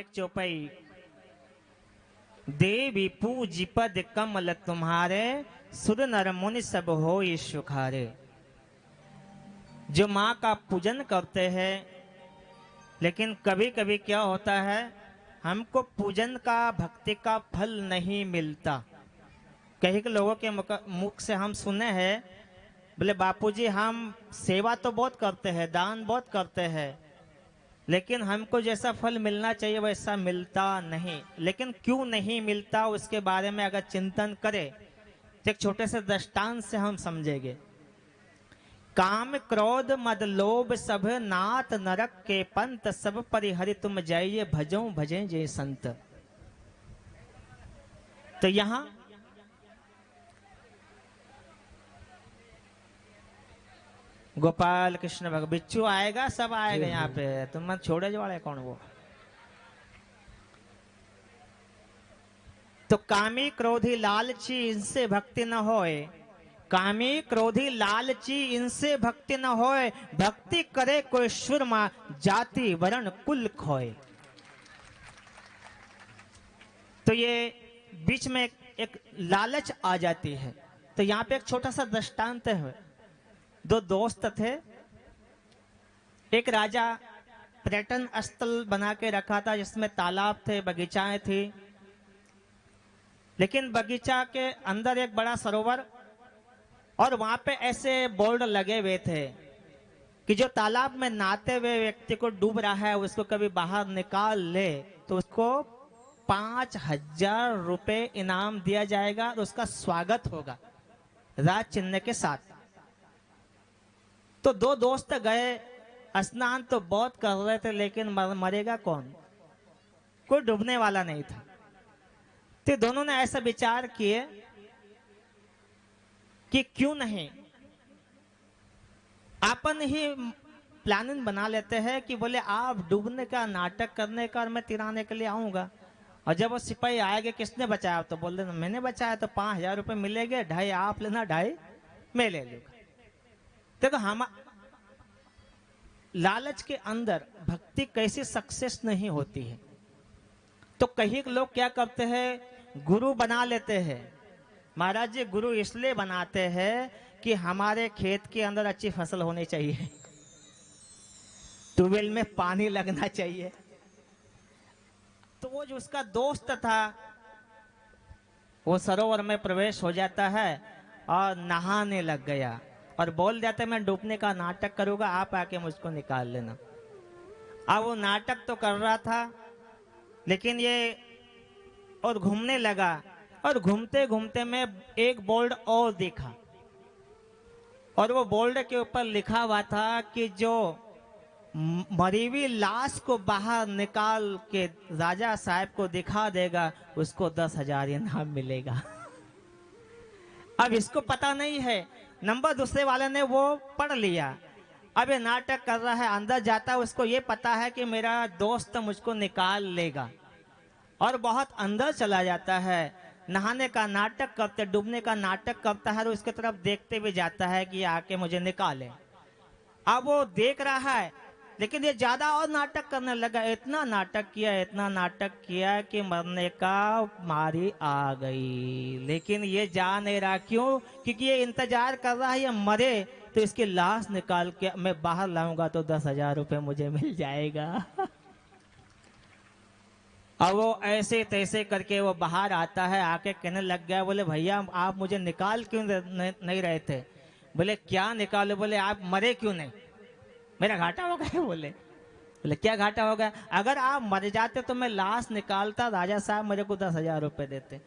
एक चौपाई, देवी पूज पद कमल तुम्हारे, सुर नर मुनि सब होय सुखारे। जो माँ का पूजन करते हैं, लेकिन कभी कभी क्या होता है, हमको पूजन का भक्ति का फल नहीं मिलता। कई लोगों के मुख से हम सुने हैं, बोले बापूजी हम सेवा तो बहुत करते हैं, दान बहुत करते हैं, लेकिन हमको जैसा फल मिलना चाहिए वैसा मिलता नहीं। लेकिन क्यों नहीं मिलता, उसके बारे में अगर चिंतन करें तो एक छोटे से दृष्टांत से हम समझेंगे। काम क्रोध मद लोभ सब नाथ नरक के पंथ, सब परिहरि तुम जाइए भजो भजे जय संत। तो यहां गोपाल कृष्ण भगवान बिच्छू आएगा, सब आएगा यहाँ पे, तुम मत छोड़े जो वाले कौन वो। तो कामी क्रोधी लालची इनसे भक्ति न होए, कामी क्रोधी लालची इनसे भक्ति न होए, भक्ति करे कोई सुरमा जाति वर्ण कुल खोए। तो ये बीच में एक लालच आ जाती है। तो यहाँ पे एक छोटा सा दृष्टांत है। दो दोस्त थे, एक राजा पर्यटन स्थल बना के रखा था जिसमें तालाब थे, बगीचाएं थी, लेकिन बगीचा के अंदर एक बड़ा सरोवर, और वहां पे ऐसे बोर्ड लगे हुए थे कि जो तालाब में नहाते हुए व्यक्ति को डूब रहा है उसको कभी बाहर निकाल ले तो उसको 5,000 रुपए इनाम दिया जाएगा और उसका स्वागत होगा राज चिन्ह के साथ। तो दो दोस्त गए, स्नान तो बहुत कर रहे थे, लेकिन मरेगा कौन, कोई डूबने वाला नहीं था। तो दोनों ने ऐसा विचार किए कि क्यों नहीं अपन ही प्लानिंग बना लेते हैं कि बोले आप डूबने का नाटक करने का और मैं तिराने के लिए आऊंगा, और जब वो सिपाही आएंगे किसने बचाया, तो बोल देना मैंने बचाया, तो 5,000 रुपए मिलेंगे, 2.5 आप लेना, 2.5 मैं ले लूंगा। देखो हम लालच के अंदर भक्ति कैसी सक्सेस नहीं होती है। तो कई लोग क्या करते हैं, गुरु बना लेते हैं। महाराज जी गुरु इसलिए बनाते हैं कि हमारे खेत के अंदर अच्छी फसल होनी चाहिए, ट्यूबवेल में पानी लगना चाहिए। तो वो जो उसका दोस्त था वो सरोवर में प्रवेश हो जाता है और नहाने लग गया और बोल जाते मैं डूबने का नाटक करूंगा, आप आके मुझको निकाल लेना। अब वो नाटक तो कर रहा था, लेकिन ये और घूमने लगा, और घूमते घूमते मैं एक बोर्ड और देखा, और वो बोर्ड के ऊपर लिखा हुआ था कि जो मरी हुई लाश को बाहर निकाल के राजा साहब को दिखा देगा उसको 10,000 इनाम मिलेगा। अब इसको पता नहीं है, नंबर दूसरे वाले ने वो पढ़ लिया, अब ये नाटक कर रहा है, अंदर जाता है, उसको ये पता है कि मेरा दोस्त मुझको निकाल लेगा, और बहुत अंदर चला जाता है, नहाने का नाटक करते, डूबने का नाटक करता है, और उसकी तरफ देखते हुए जाता है कि आके मुझे निकाले। अब वो देख रहा है, लेकिन ये ज्यादा और नाटक करने लगा, इतना नाटक किया, इतना नाटक किया कि मरने का मारी आ गई, लेकिन ये जा नहीं रहा। क्यों? क्योंकि ये इंतजार कर रहा है ये मरे तो इसकी लाश निकाल के मैं बाहर लाऊंगा तो 10,000 रुपए मुझे मिल जाएगा। अब वो ऐसे तैसे करके वो बाहर आता है, आके कहने लग गया, बोले भैया आप मुझे निकाल क्यों नहीं रहे थे? बोले क्या निकालो? बोले आप मरे क्यों नहीं? मेरा घाटा हो गया। बोले क्या घाटा हो गया? अगर आप मर जाते तो मैं लाश निकालता, राजा साहब मेरे को 10,000 रुपए देते।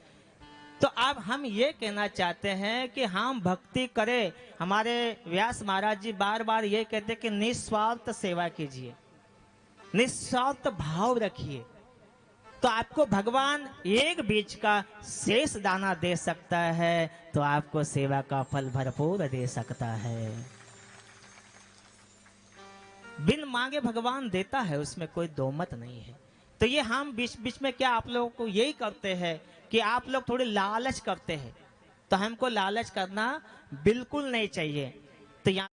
तो अब हम ये कहना चाहते हैं कि हम भक्ति करें। हमारे व्यास महाराज जी बार बार ये कहते हैं कि निस्वार्थ सेवा कीजिए, निस्वार्थ भाव रखिए, तो आपको भगवान एक बीज का शेष दाना दे सकता है, तो आपको सेवा का फल भरपूर दे सकता है। बिन मांगे भगवान देता है, उसमें कोई दो मत नहीं है। तो ये हम बीच बीच में क्या आप लोगों को यही करते हैं कि आप लोग थोड़ी लालच करते हैं, तो हमको लालच करना बिल्कुल नहीं चाहिए। तो यहाँ